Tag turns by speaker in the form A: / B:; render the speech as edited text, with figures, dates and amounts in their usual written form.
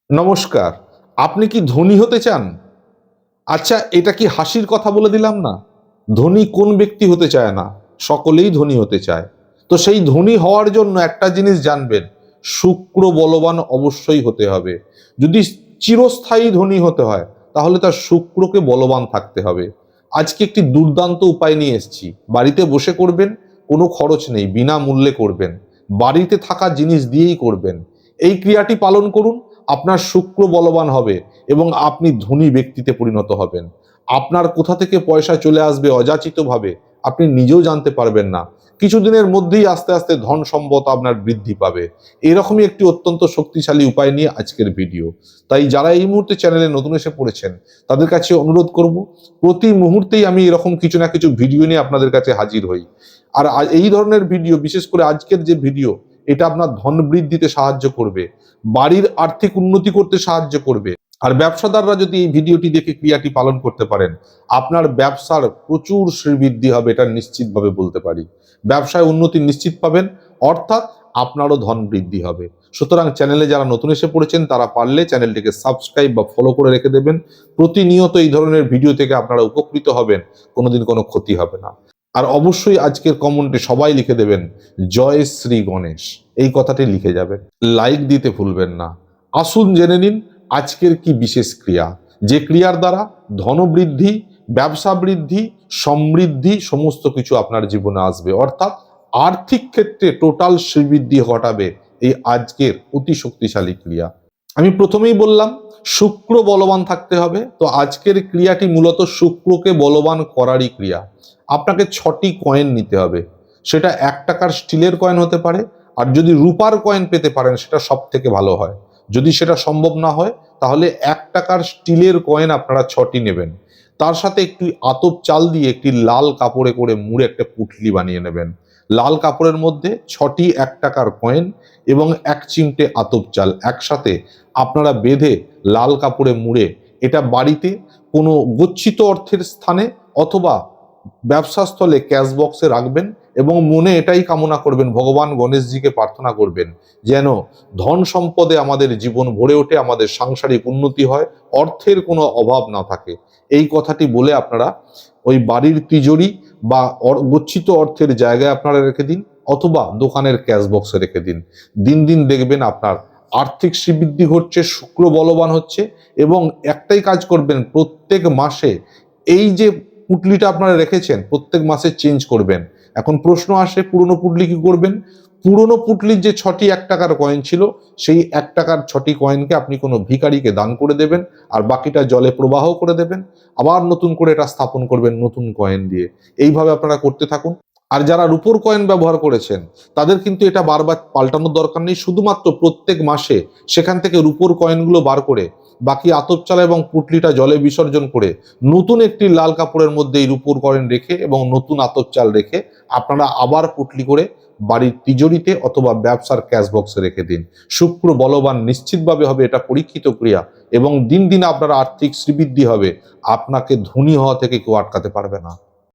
A: নমস্কার। আপনি কি ধনী হতে চান? আচ্ছা, এটা কি হাসির কথা বলে দিলাম না? ধনী কোন ব্যক্তি হতে চায় না? সকলেই ধনী হতে চায়। তো সেই ধনী হওয়ার জন্য একটা জিনিস জানবেন, শুক্র বলবান অবশ্যই হতে হবে। যদি চিরস্থায়ী ধনী হতে হয়, তাহলে তার শুক্রকে বলবান থাকতে হবে। আজকে একটি দুর্দান্ত উপায় নিয়ে এসেছি। বাড়িতে বসে করবেন, কোনো খরচ নেই, বিনামূল্যে করবেন। বাড়িতে থাকা জিনিস দিয়েই করবেন। এই ক্রিয়াটি পালন করুন, আপনার শুক্র বলবান হবে এবং আপনি ধনী ব্যক্তিতে পরিণত হবেন। আপনার কোথা থেকে পয়সা চলে আসবে অযাচিতভাবে আপনি নিজেও জানতে পারবেন না। কিছুদিনের মধ্যেই আস্তে আস্তে ধন সম্পদ আপনার বৃদ্ধি পাবে। এরকমই একটি অত্যন্ত শক্তিশালী উপায় নিয়ে আজকের ভিডিও। তাই যারা এই মুহূর্তে চ্যানেলে নতুন এসে পড়েছেন, তাদের কাছে অনুরোধ করব, প্রতি মুহূর্তেই আমি এরকম কিছু না কিছু ভিডিও নিয়ে আপনাদের কাছে হাজির হই। আর এই ধরনের ভিডিও, বিশেষ করে আজকের যে ভিডিও, এটা আপনার ধন বৃদ্ধিতে সাহায্য করবে, বাড়ির আর্থিক উন্নতি করতে সাহায্য করবে। আর ব্যবসাদাররা যদি এই ভিডিওটি দেখে ক্রিয়াটি পালন করতে পারেন, আপনার ব্যবসার প্রচুর শ্রীবৃদ্ধি হবে, এটা নিশ্চিতভাবে বলতে পারি। ব্যবসায় উন্নতি নিশ্চিত পাবেন, অর্থাৎ আপনারও ধন বৃদ্ধি হবে। সুতরাং চ্যানেলে যারা নতুন এসে পড়েছেন, তারা পারলে চ্যানেলটিকে সাবস্ক্রাইব বা ফলো করে রেখে দেবেন। প্রতিনিয়ত এই ধরনের ভিডিও থেকে আপনারা উপকৃত হবেন, কোনোদিন কোনো ক্ষতি হবে না। আর অবশ্যই আজকের কমেন্টে সবাই লিখে দেবেন জয় শ্রী গণেশ, এই কথাটি লিখে যাবেন। লাইক দিতে ভুলবেন না। আসুন জেনে নিন আজকের কি বিশেষ ক্রিয়া, যে ক্রিয়ার দ্বারা ধনবৃদ্ধি, ব্যবসা বৃদ্ধি, সমৃদ্ধি সমস্ত কিছু আপনার জীবনে আসবে, অর্থাৎ আর্থিক ক্ষেত্রে টোটাল শ্রীবৃদ্ধি ঘটাবে এই আজকের অতি শক্তিশালী ক্রিয়া। আমি প্রথমেই বললাম শুক্র বলবান থাকতে হবে। তো আজকের ক্রিয়াটি মূলত শুক্রকে বলবান করারই ক্রিয়া। আপনাকে 6টি কয়েন নিতে হবে। সেটা 1 টাকার স্টিলের কয়েন হতে পারে, আর যদি রূপার কয়েন পেতে পারেন সেটা সব থেকে ভালো হয়। যদি সেটা সম্ভব না হয়, তাহলে 1 টাকার স্টিলের কয়েন আপনারা 6টি নেবেন। তার সাথে একটি আতপ চাল দিয়ে একটি লাল কাপড়ে করে মুড়ে একটা পুঁটলি বানিয়ে নেবেন। লাল কাপড়ের মধ্যে 6টি 1 টাকার কয়েন এবং 1 চিমটে আতপ চাল একসাথে আপনারা বেঁধে লাল কাপড়ে মুড়ে এটা বাড়িতে কোনো গচ্ছিত অর্থের স্থানে অথবা ব্যবসাস্থলে ক্যাশ বক্সে রাখবেন এবং মনে এটাই কামনা করবেন, ভগবান গণেশজিকে প্রার্থনা করবেন যেন ধন সম্পদে আমাদের জীবন ভরে ওঠে, আমাদের সাংসারিক উন্নতি হয়, অর্থের কোনো অভাব না থাকে। এই কথাটি বলে আপনারা ওই বাড়ির তিজোরি বা গচ্ছিত অর্থের জায়গায় আপনারা রেখে দিন, অথবা দোকানের ক্যাশ বক্সে রেখে দিন। দিন দিন দেখবেন আপনার আর্থিক শ্রীবৃদ্ধি ঘটছে, শুক্র বলবান হচ্ছে। এবং একটাই কাজ করবেন, প্রত্যেক মাসে এই যে পুটলিটা আপনারা রেখেছেন প্রত্যেক মাসে চেঞ্জ করবেন। এখন প্রশ্ন আসে, পুরনো পুটলি কি করবেন? পুরনো পুটলির যে 6টি 1 টাকার কয়েন ছিল, সেই 1 টাকার 6টি কয়েনকে আপনি কোনো ভিখারিকে দান করে দেবেন, আর বাকিটা জলে প্রবাহ করে দেবেন। আবার নতুন করে এটা স্থাপন করবেন নতুন কয়েন দিয়ে। এইভাবে আপনারা করতে থাকুন। আর যারা রূপোর কয়েন ব্যবহার করেছেন, তাদের কিন্তু এটা বারবার পাল্টানোর দরকার নেই। শুধুমাত্র প্রত্যেক মাসে সেখান থেকে রূপোর কয়েনগুলো বার করে বাকি আতপ চাল এবং পুটলিটা জলে বিসর্জন করে নতুন একটি লাল কাপড়ের মধ্যে এই রূপোর কয়েন রেখে এবং নতুন আতপ চাল রেখে আপনারা আবার পুটলি করে বাড়ির তিজোরিতে অথবা ব্যবসার ক্যাশ বক্সে রেখে দিন। শুক্র বলবান নিশ্চিতভাবে হবে, এটা পরীক্ষিত ক্রিয়া। এবং দিন দিন আপনার আর্থিক শ্রীবৃদ্ধি হবে, আপনাকে ধনী হওয়া থেকে কেউ আটকাতে পারবে না।